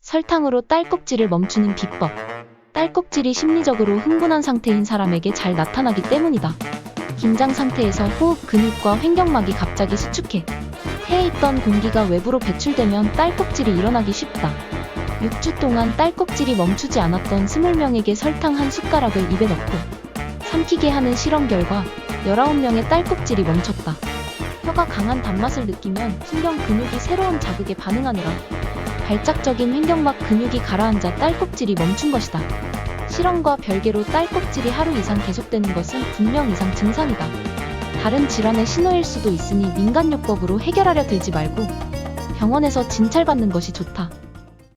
설탕으로 딸꾹질을 멈추는 비법. 딸꾹질이 심리적으로 흥분한 상태인 사람에게 잘 나타나기 때문이다. 긴장 상태에서 호흡 근육과 횡격막이 갑자기 수축해. 폐에 있던 공기가 외부로 배출되면 딸꾹질이 일어나기 쉽다. 6주 동안 딸꾹질이 멈추지 않았던 20명에게 설탕 한 숟가락을 입에 넣고 삼키게 하는 실험 결과 19명의 딸꾹질이 멈췄다. 혀가 강한 단맛을 느끼면 신경 근육이 새로운 자극에 반응하느라 발작적인 횡격막 근육이 가라앉아 딸꾹질이 멈춘 것이다. 실험과 별개로 딸꾹질이 하루 이상 계속되는 것은 분명 이상 증상이다. 다른 질환의 신호일 수도 있으니 민간요법으로 해결하려 들지 말고 병원에서 진찰받는 것이 좋다.